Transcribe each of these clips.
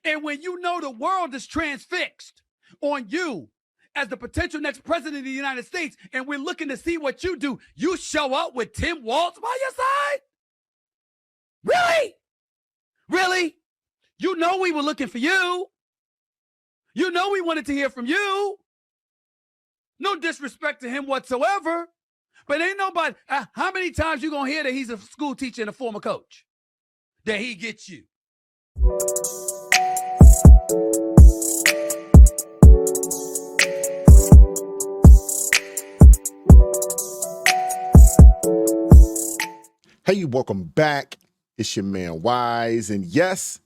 And when you know the world is transfixed on you as the potential next president of the United States, and we're looking to see what you do, you show up with Tim Walz by your side? Really? Really? You know we were looking for you. You know we wanted to hear from you. No disrespect to him whatsoever, but ain't nobody, how many times you gonna hear that he's a school teacher and a former coach? That he gets you. Hey, welcome back. It's your man Wise, and yes,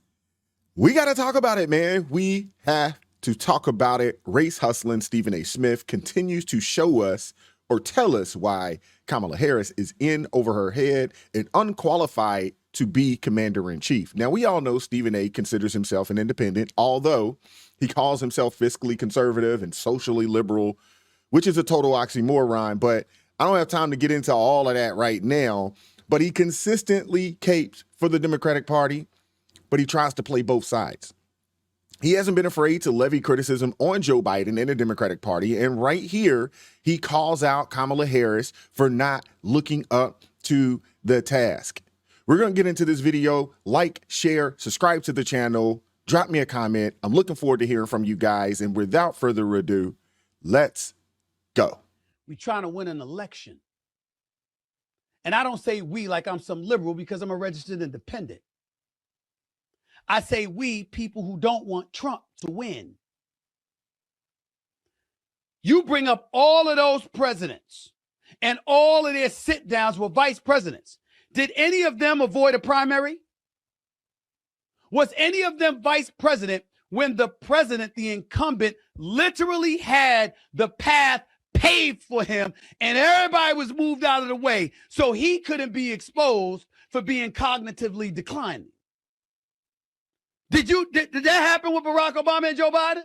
we got to talk about it, man. We have to talk about it. Race hustling Stephen A. Smith continues to show us or tell us why Kamala Harris is in over her head and unqualified to be commander-in-chief. Now, we all know Stephen A. considers himself an independent, although he calls himself fiscally conservative and socially liberal, which is a total oxymoron, but I don't have time to get into all of that right now. But he consistently capes for the Democratic Party, but he tries to play both sides. He hasn't been afraid to levy criticism on Joe Biden and the Democratic Party. And right here, he calls out Kamala Harris for not looking up to the task. We're going to get into this video. Like, share, subscribe to the channel, drop me a comment. I'm looking forward to hearing from you guys. And without further ado, let's go. We're trying to win an election. And I don't say we like I'm some liberal because I'm a registered independent. I say we, people who don't want Trump to win. You bring up all of those presidents and all of their sit downs with vice presidents. Did any of them avoid a primary? Was any of them vice president when the president, the incumbent, literally had the path paved for him and everybody was moved out of the way so he couldn't be exposed for being cognitively declining? Did that happen with Barack Obama and Joe Biden?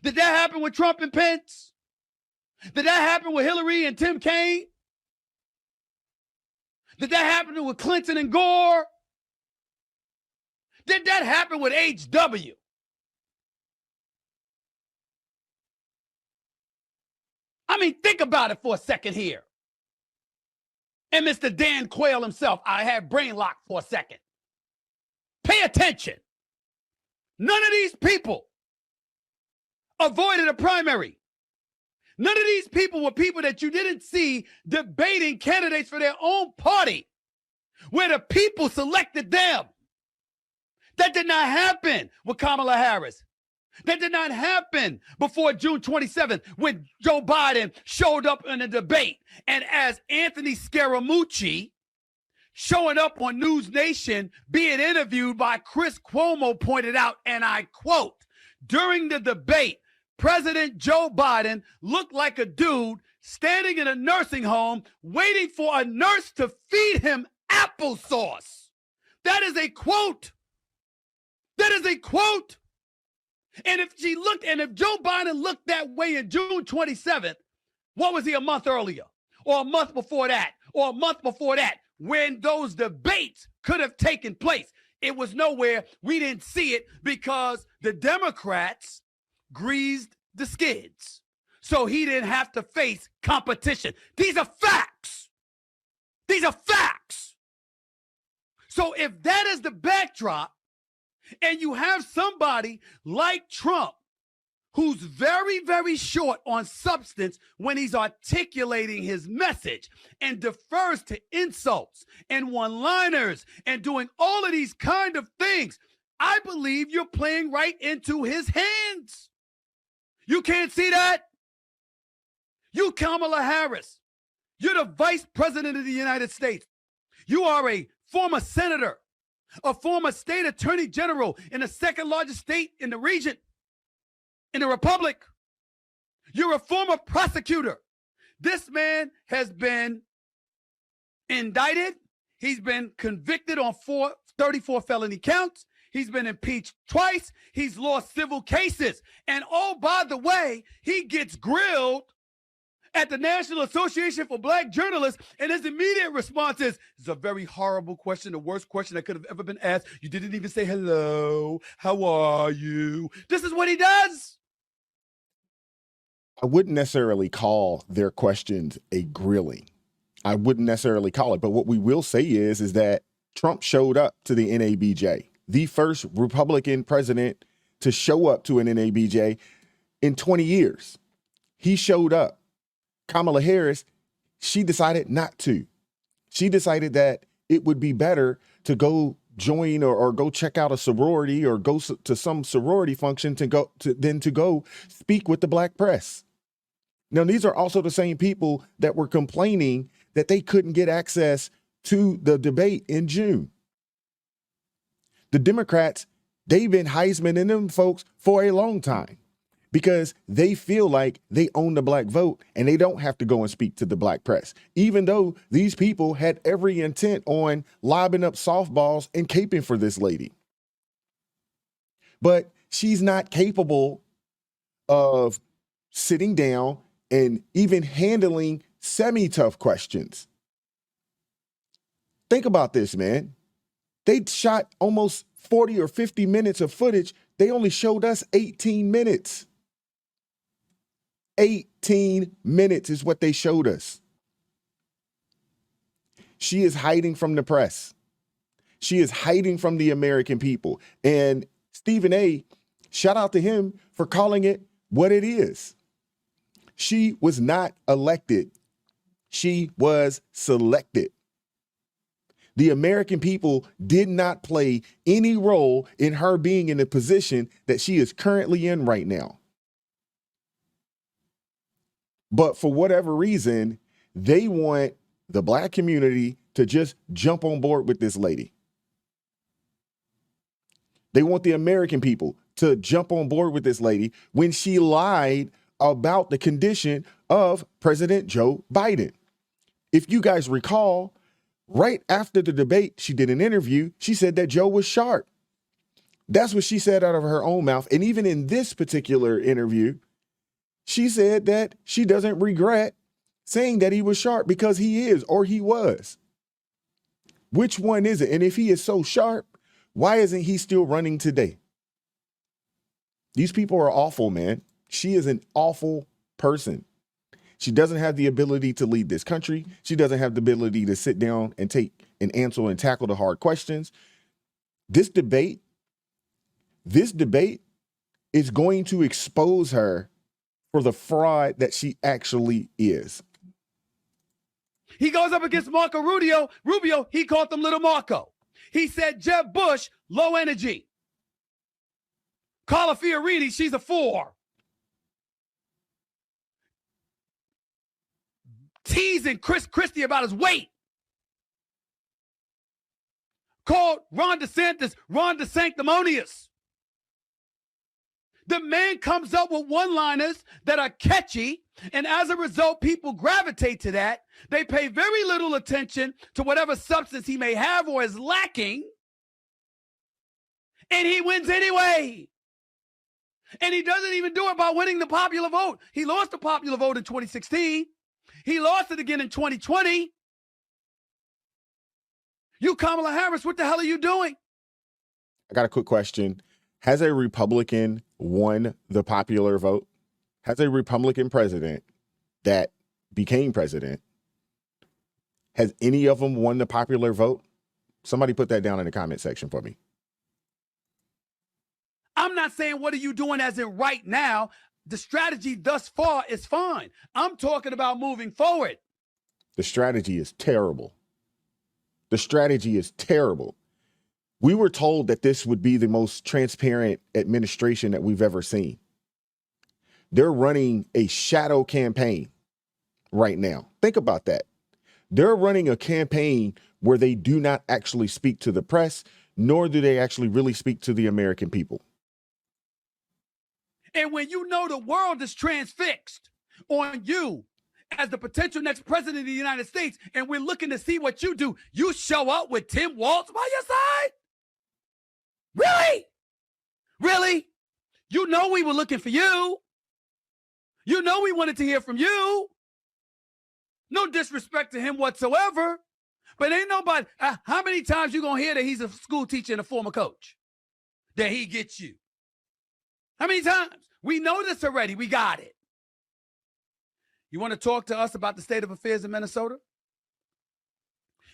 Did that happen with Trump and Pence? Did that happen with Hillary and Tim Kaine? Did that happen with Clinton and Gore? Did that happen with HW? I mean, think about it for a second here. And Mr. Dan Quayle himself, I had brain lock for a second. Pay attention. None of these people avoided a primary. None of these people were people that you didn't see debating candidates for their own party, where the people selected them. That did not happen with Kamala Harris. That did not happen before June 27th when Joe Biden showed up in a debate. And as Anthony Scaramucci, showing up on News Nation, being interviewed by Chris Cuomo, pointed out, and I quote, during the debate, President Joe Biden looked like a dude standing in a nursing home waiting for a nurse to feed him applesauce. That is a quote. That is a quote. And if Joe Biden looked that way in June 27th, what was he a month earlier? Or a month before that? Or a month before that? When those debates could have taken place. It was nowhere. We didn't see it because the Democrats greased the skids. So he didn't have to face competition. These are facts. These are facts. So if that is the backdrop, and you have somebody like Trump, who's very, very short on substance when he's articulating his message and defers to insults and one-liners and doing all of these kind of things, I believe you're playing right into his hands. You can't see that? You, Kamala Harris, you're the vice president of the United States. You are a former senator, a former state attorney general in the second largest state in the region, in the republic. You're a former prosecutor. This man has been indicted. He's been convicted on 34 felony counts. He's been impeached twice. He's lost civil cases. And oh, by the way, he gets grilled at the National Association for Black Journalists, and his immediate response is, it's a very horrible question, the worst question that could have ever been asked. You didn't even say hello. How are you? This is what he does. I wouldn't necessarily call their questions a grilling. I wouldn't necessarily call it. But what we will say is that Trump showed up to the NABJ, the first Republican president to show up to an NABJ in 20 years. He showed up. Kamala Harris, she decided not to. She decided that it would be better to go join or go check out a sorority or go to some sorority function than to go speak with the black press. Now, these are also the same people that were complaining that they couldn't get access to the debate in June. The Democrats, they've been Heisman and them folks for a long time because they feel like they own the black vote and they don't have to go and speak to the black press, even though these people had every intent on lobbing up softballs and caping for this lady. But she's not capable of sitting down and even handling semi-tough questions. Think about this, man. They shot almost 40 or 50 minutes of footage. They only showed us 18 minutes. 18 minutes is what they showed us. She is hiding from the press. She is hiding from the American people. And Stephen A., shout out to him for calling it what it is. She was not elected. She was selected. The American people did not play any role in her being in the position that she is currently in right now. But for whatever reason, they want the black community to just jump on board with this lady. They want the American people to jump on board with this lady when she lied about the condition of President Joe Biden. If you guys recall, right after the debate, she did an interview. She said that Joe was sharp. That's what she said out of her own mouth. And even in this particular interview, she said that she doesn't regret saying that he was sharp because he is, or he was. Which one is it? And if he is so sharp, why isn't he still running today? These people are awful, man. She is an awful person. She doesn't have the ability to lead this country. She doesn't have the ability to sit down and take and answer and tackle the hard questions. This debate is going to expose her for the fraud that she actually is. He goes up against Marco Rubio. He called him Little Marco. He said Jeb Bush, low energy. Carla Fiorina, she's a 4. Teasing Chris Christie about his weight. Called Ron DeSantis, Ron DeSanctimonious. The man comes up with one-liners that are catchy, and as a result, people gravitate to that. They pay very little attention to whatever substance he may have or is lacking, and he wins anyway. And he doesn't even do it by winning the popular vote. He lost the popular vote in 2016. He lost it again in 2020. You, Kamala Harris, what the hell are you doing? I got a quick question. Has a Republican won the popular vote? Has a Republican president that became president, has any of them won the popular vote? Somebody put that down in the comment section for me. I'm not saying what are you doing as in right now. The strategy thus far is fine. I'm talking about moving forward. The strategy is terrible. The strategy is terrible. We were told that this would be the most transparent administration that we've ever seen. They're running a shadow campaign right now. Think about that. They're running a campaign where they do not actually speak to the press, nor do they actually really speak to the American people. And when you know the world is transfixed on you as the potential next president of the United States, and we're looking to see what you do, you show up with Tim Walz by your side? Really? Really? You know we were looking for you. You know we wanted to hear from you. No disrespect to him whatsoever. But ain't nobody, how many times you gonna hear that he's a school teacher and a former coach? That he gets you? How many times? We know this already. We got it. You want to talk to us about the state of affairs in Minnesota?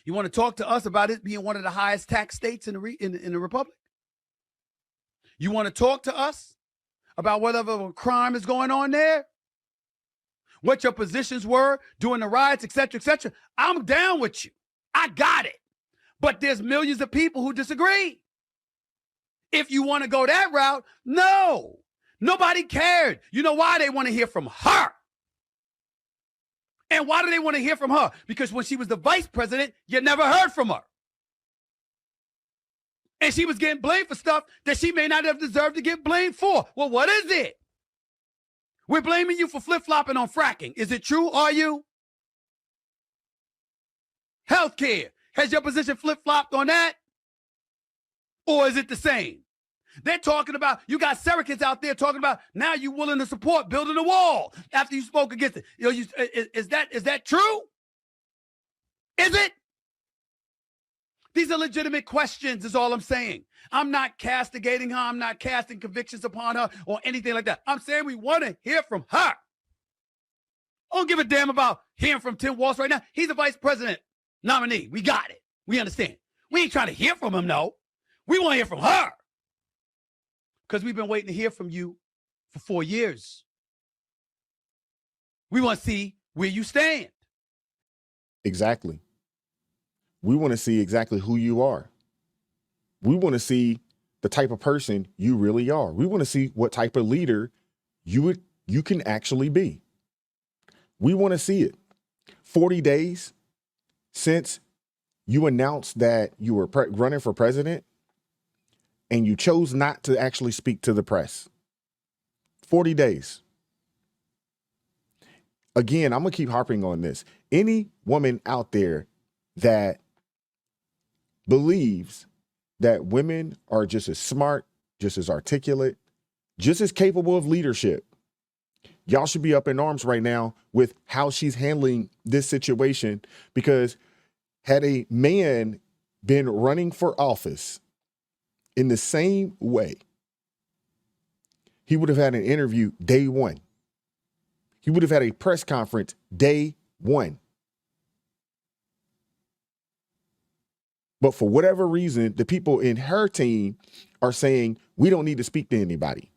You want to talk to us about it being one of the highest tax states in the republic? You want to talk to us about whatever crime is going on there? What your positions were during the riots, et cetera, et cetera? I'm down with you. I got it. But there's millions of people who disagree. If you want to go that route, no. Nobody cared. You know why? They want to hear from her. And why do they want to hear from her? Because when she was the vice president, you never heard from her. And she was getting blamed for stuff that she may not have deserved to get blamed for. Well, what is it? We're blaming you for flip-flopping on fracking. Is it true? Are you? Healthcare. Has your position flip-flopped on that? Or is it the same? They're talking about, you got surrogates out there talking about, now you're willing to support building a wall after you spoke against it. You know, is that true? Is it? These are legitimate questions is all I'm saying. I'm not castigating her. I'm not casting convictions upon her or anything like that. I'm saying we want to hear from her. I don't give a damn about hearing from Tim Walsh right now. He's a vice president nominee. We got it. We understand. We ain't trying to hear from him, no. We want to hear from her. Because we've been waiting to hear from you for 4 years. We want to see where you stand. Exactly. We want to see exactly who you are. We want to see the type of person you really are. We want to see what type of leader you can actually be. We want to see it. 40 days since you announced that you were running for president and you chose not to actually speak to the press. 40 days. Again, I'm going to keep harping on this. Any woman out there that believes that women are just as smart, just as articulate, just as capable of leadership, y'all should be up in arms right now with how she's handling this situation, because had a man been running for office in the same way, he would have had an interview day one. He would have had a press conference day one. But for whatever reason, the people in her team are saying, we don't need to speak to anybody.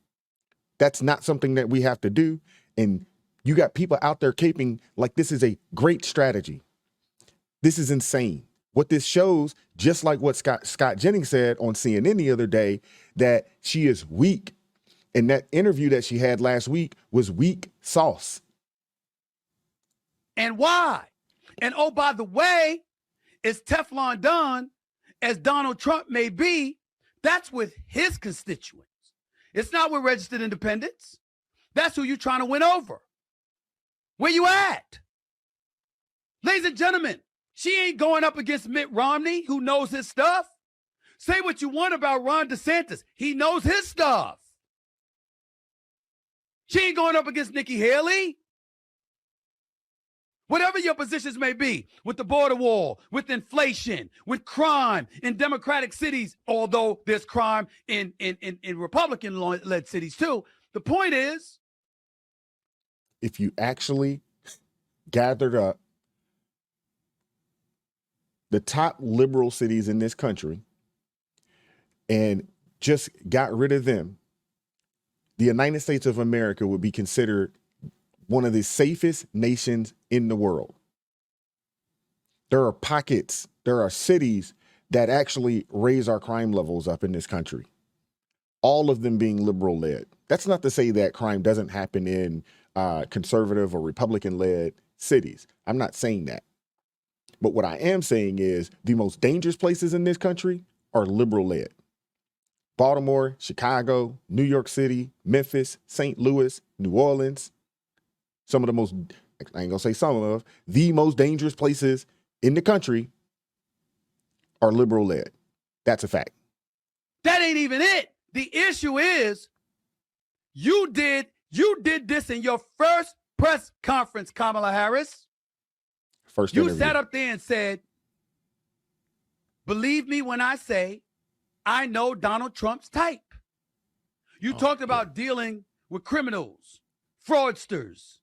That's not something that we have to do. And you got people out there caping like this is a great strategy. This is insane. What this shows, just like what Scott Jennings said on CNN the other day, that she is weak. And that interview that she had last week was weak sauce. And why? And oh, by the way, it's Teflon done, as Donald Trump may be, that's with his constituents. It's not with registered independents. That's who you're trying to win over. Where you at? Ladies and gentlemen, she ain't going up against Mitt Romney, who knows his stuff. Say what you want about Ron DeSantis. He knows his stuff. She ain't going up against Nikki Haley. Whatever your positions may be, with the border wall, with inflation, with crime in Democratic cities, although there's crime in Republican-led cities too, the point is, if you actually gathered up the top liberal cities in this country and just got rid of them, the United States of America would be considered one of the safest nations in the world. There are pockets, there are cities that actually raise our crime levels up in this country. All of them being liberal led. That's not to say that crime doesn't happen in conservative or Republican led cities. I'm not saying that. But what I am saying is the most dangerous places in this country are liberal led. Baltimore, Chicago, New York City, Memphis, St. Louis, New Orleans. Some of the most, I ain't gonna say some of, the most dangerous places in the country are liberal led. That's a fact. That ain't even it. The issue is you did this in your first press conference, Kamala Harris. First You interview. sat up there and said, believe me when I say I know Donald Trump's type. You talked about dealing with criminals, fraudsters,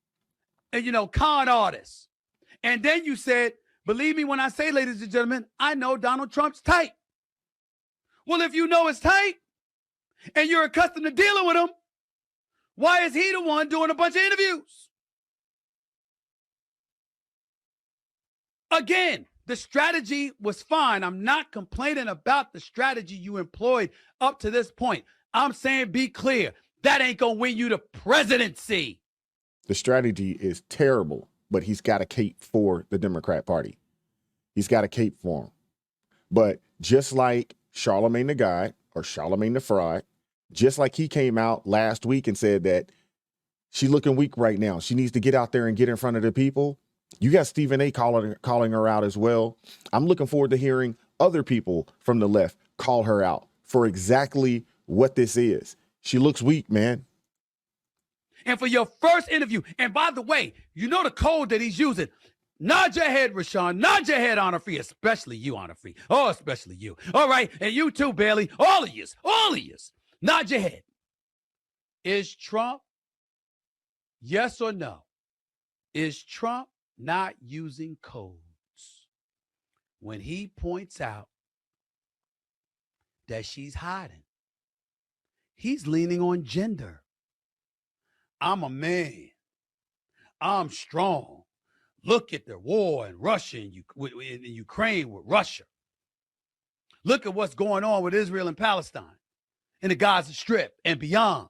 and, con artists. And then you said, believe me when I say, ladies and gentlemen, I know Donald Trump's type. Well, if you know his type and you're accustomed to dealing with him, why is he the one doing a bunch of interviews? Again, the strategy was fine. I'm not complaining about the strategy you employed up to this point. I'm saying be clear. That ain't going to win you the presidency. The strategy is terrible, but he's got a cape for the Democrat Party. He's got a cape for him. But just like Charlemagne the God or Charlemagne the Fraud, just like he came out last week and said that she's looking weak right now. She needs to get out there and get in front of the people. You got Stephen A. calling her out as well. I'm looking forward to hearing other people from the left call her out for exactly what this is. She looks weak, man. And for your first interview, and by the way, you know the code that he's using. Nod your head, Rashawn. Nod your head, Honor Free, especially you, Honor Free. Oh, especially you. All right, and you too, Bailey. All of yous. Nod your head. Is Trump, yes or no? Is Trump not using codes when he points out that she's hiding? He's leaning on gender. I'm a man. I'm strong. Look at the war in Russia and in Ukraine with Russia. Look at what's going on with Israel and Palestine in the Gaza Strip and beyond.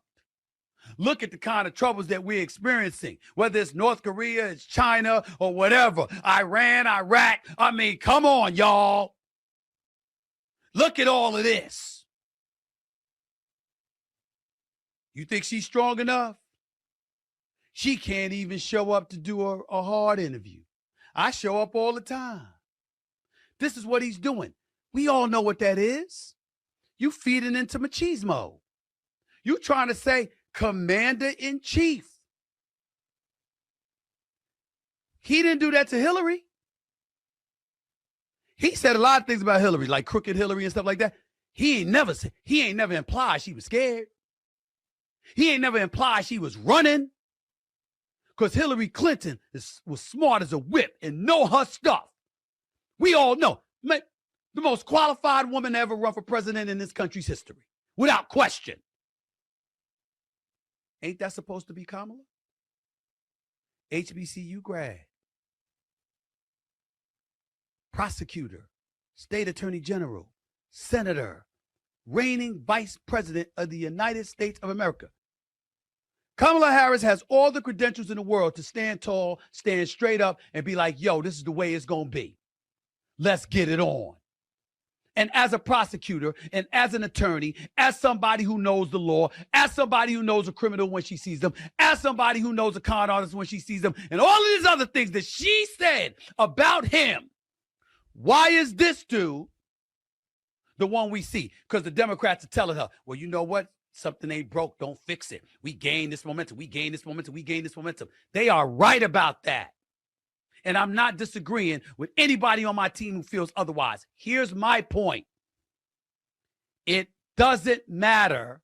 Look at the kind of troubles that we're experiencing, whether it's North Korea, it's China, or whatever. Iran, Iraq. I mean, come on, y'all. Look at all of this. You think she's strong enough? She can't even show up to do a hard interview. I show up all the time. This is what he's doing. We all know what that is. You feeding into machismo. You trying to say commander-in-chief. He didn't do that to Hillary. He said a lot of things about Hillary, like crooked Hillary and stuff like that. He ain't never implied she was scared. He ain't never implied she was running. Because Hillary Clinton was smart as a whip and know her stuff. We all know. The most qualified woman to ever run for president in this country's history. Without question. Ain't that supposed to be Kamala? HBCU grad. Prosecutor. State Attorney General. Senator. Reigning Vice President of the United States of America. Kamala Harris has all the credentials in the world to stand tall, stand straight up, and be like, yo, this is the way it's going to be. Let's get it on. And as a prosecutor and as an attorney, as somebody who knows the law, as somebody who knows a criminal when she sees them, as somebody who knows a con artist when she sees them, and all of these other things that she said about him, why is this dude the one we see? Because the Democrats are telling her, well, you know what? Something ain't broke, don't fix it. We gain this momentum, we gain this momentum, we gain this momentum. They are right about that. And I'm not disagreeing with anybody on my team who feels otherwise. Here's my point. It doesn't matter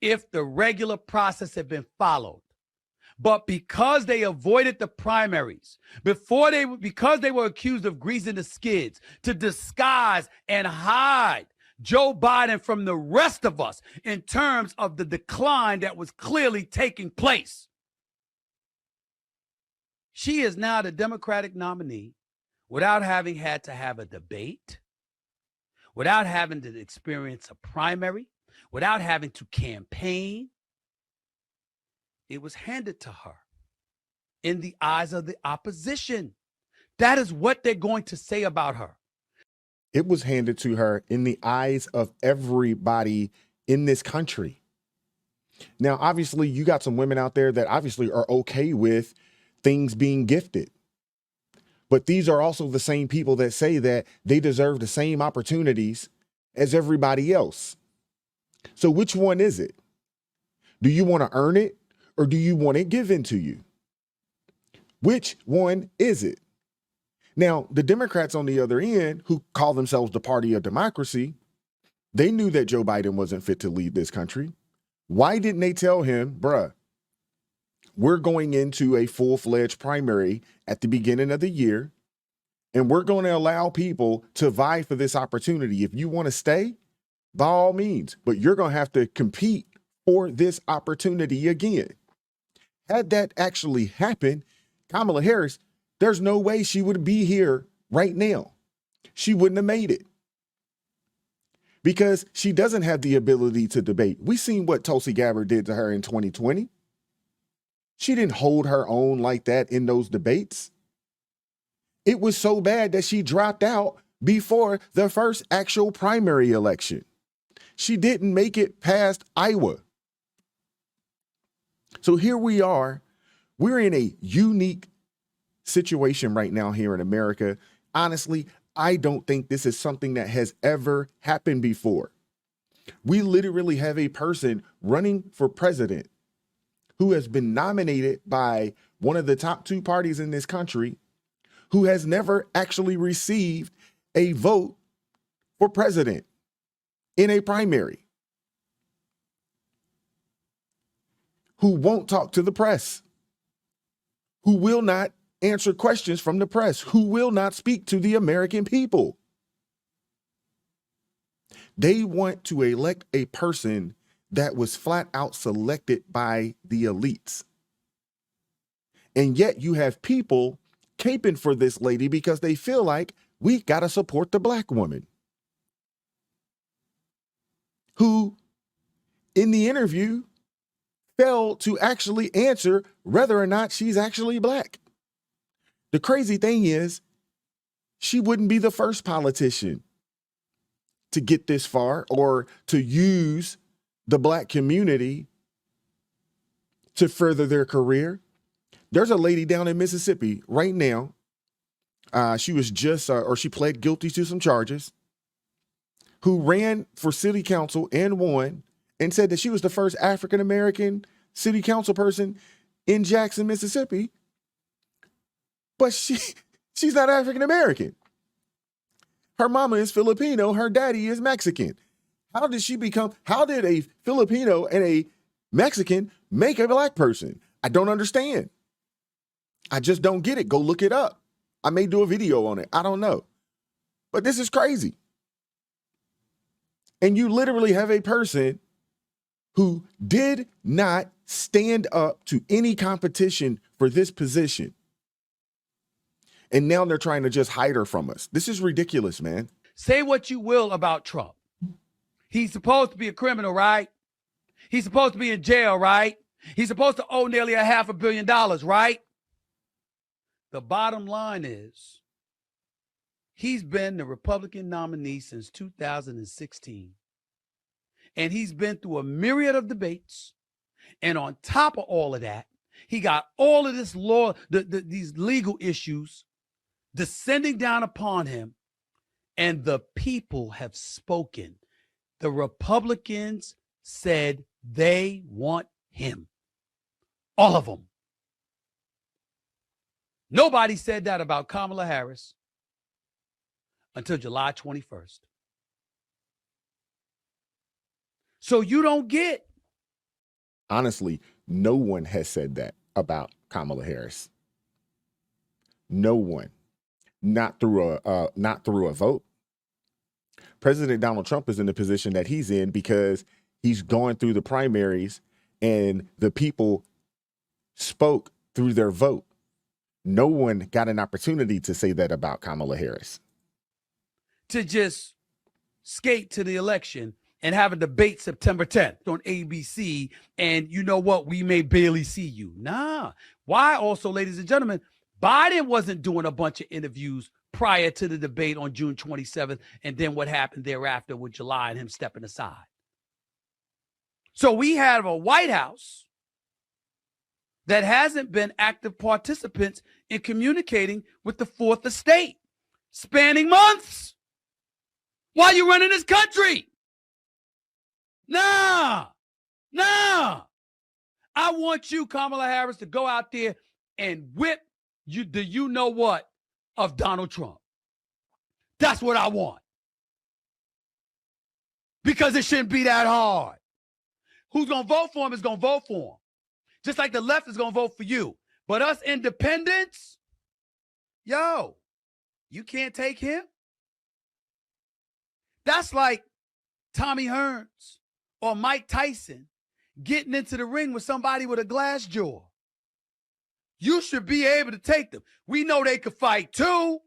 if the regular process had been followed. But because they avoided the primaries, because they were accused of greasing the skids to disguise and hide Joe Biden from the rest of us in terms of the decline that was clearly taking place. She is now the Democratic nominee without having had to have a debate, without having to experience a primary, without having to campaign. It was handed to her in the eyes of the opposition. That is what they're going to say about her. It was handed to her in the eyes of everybody in this country. Now, obviously, you got some women out there that obviously are okay with things being gifted. But these are also the same people that say that they deserve the same opportunities as everybody else. So which one is it? Do you want to earn it or do you want it given to you? Which one is it? Now, the Democrats on the other end, who call themselves the party of democracy, they knew that Joe Biden wasn't fit to lead this country. Why didn't they tell him, bruh, we're going into a full-fledged primary at the beginning of the year, and we're going to allow people to vie for this opportunity. If you want to stay, by all means, but you're going to have to compete for this opportunity again. Had that actually happened, Kamala Harris, there's no way she would be here right now. She wouldn't have made it because she doesn't have the ability to debate. We seen what Tulsi Gabbard did to her in 2020. She didn't hold her own like that in those debates. It was so bad that she dropped out before the first actual primary election. She didn't make it past Iowa. So here we are. We're in a unique situation right now here in America. Honestly, I don't think this is something that has ever happened before. We literally have a person running for president who has been nominated by one of the top two parties in this country, who has never actually received a vote for president in a primary, who won't talk to the press, who will not answer questions from the press, who will not speak to the American people. They want to elect a person that was flat out selected by the elites. And yet you have people caping for this lady because they feel like we got to support the black woman, who in the interview failed to actually answer whether or not she's actually black. The crazy thing is, she wouldn't be the first politician to get this far or to use the black community to further their career. There's a lady down in Mississippi right now. She was just, or she pled guilty to some charges, who ran for city council and won, and said that she was the first African-American city council person in Jackson, Mississippi. But she's not African-American. Her mama is Filipino. Her daddy is Mexican. How did a Filipino and a Mexican make a black person? I don't understand. I just don't get it. Go look it up. I may do a video on it. I don't know. But this is crazy. And you literally have a person who did not stand up to any competition for this position. And now they're trying to just hide her from us. This is ridiculous, man. Say what you will about Trump. He's supposed to be a criminal, right? He's supposed to be in jail, right? He's supposed to owe nearly $500 million, right? The bottom line is, he's been the Republican nominee since 2016. And he's been through a myriad of debates. And on top of all of that, he got all of this law, these legal issues descending down upon him. And the people have spoken. The Republicans said they want him. All of them. Nobody said that about Kamala Harris until July 21st. So you don't get. Honestly, no one has said that about Kamala Harris. No one. Not through a vote. President Donald Trump is in the position that he's in because he's going through the primaries and the people spoke through their vote. No one got an opportunity to say that about Kamala Harris. To just skate to the election and have a debate September 10th on ABC, and you know what? We may barely see you. Nah. Why also, ladies and gentlemen, Biden wasn't doing a bunch of interviews prior to the debate on June 27th, and then what happened thereafter with July and him stepping aside. So we have a White House that hasn't been active participants in communicating with the fourth estate, spanning months while you're running this country. Nah. I want you, Kamala Harris, to go out there and whip you know what of Donald Trump. That's what I want. Because it shouldn't be that hard. Who's going to vote for him is going to vote for him. Just like the left is going to vote for you. But us independents, yo, you can't take him. That's like Tommy Hearns or Mike Tyson getting into the ring with somebody with a glass jaw. You should be able to take them. We know they could fight too,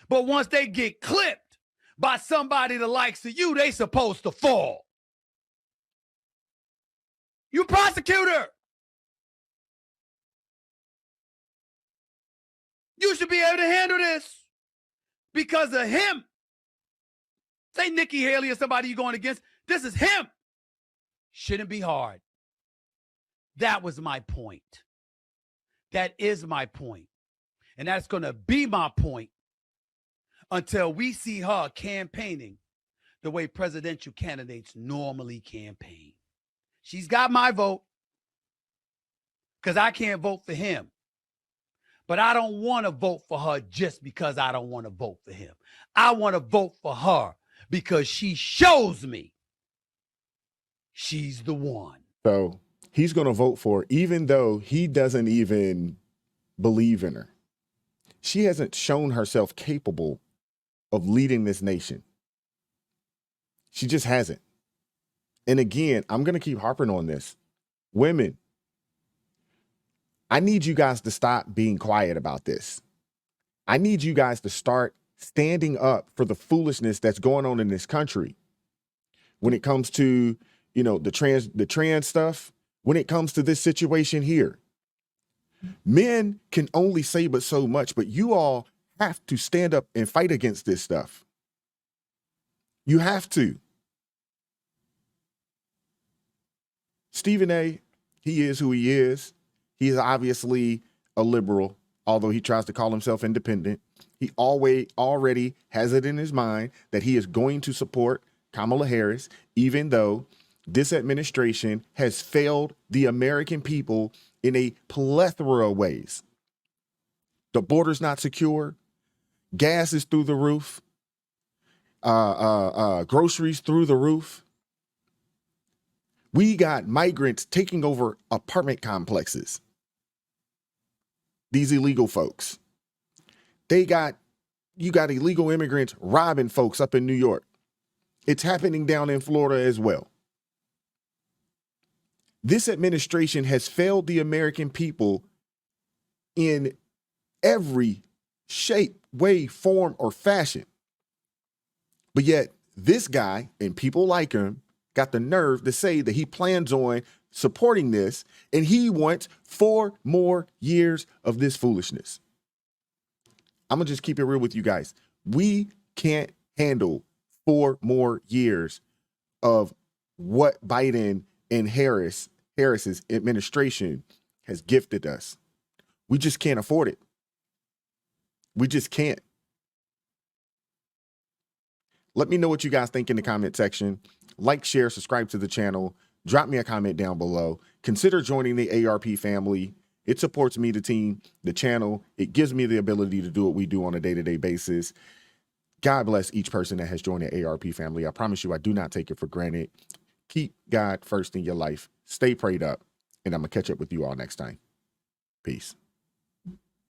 but once they get clipped by somebody the likes of you, they supposed to fall. You prosecutor. You should be able to handle this because of him. Say Nikki Haley or somebody you're going against. This is him. Shouldn't be hard. That was my point. That is my point. And that's going to be my point until we see her campaigning the way presidential candidates normally campaign. She's got my vote because I can't vote for him. But I don't want to vote for her just because I don't want to vote for him. I want to vote for her because she shows me she's the one. So he's going to vote for her, even though he doesn't even believe in her. She hasn't shown herself capable of leading this nation. She just hasn't. And again, I'm going to keep harping on this. Women, I need you guys to stop being quiet about this. I need you guys to start standing up for the foolishness that's going on in this country. When it comes to, the trans stuff, when it comes to this situation here, men can only say but so much, but you all have to stand up and fight against this stuff. You have to. Stephen A., he is who he is. He is obviously a liberal, although he tries to call himself independent. He already has it in his mind that he is going to support Kamala Harris, even though this administration has failed the American people in a plethora of ways. The border's not secure. Gas is through the roof. Groceries through the roof. We got migrants taking over apartment complexes. These illegal folks. You got illegal immigrants robbing folks up in New York. It's happening down in Florida as well. This administration has failed the American people in every shape, way, form, or fashion. But yet this guy and people like him got the nerve to say that he plans on supporting this and he wants 4 more years of this foolishness. I'm going to just keep it real with you guys. We can't handle 4 more years of what Biden and Harris's administration has gifted us. We just can't afford it. We just can't. Let me know what you guys think in the comment section. Like, share, subscribe to the channel. Drop me a comment down below. Consider joining the ARP family. It supports me, the team, the channel. It gives me the ability to do what we do on a day-to-day basis. God bless each person that has joined the ARP family. I promise you, I do not take it for granted. Keep God first in your life. Stay prayed up. And I'm going to catch up with you all next time. Peace.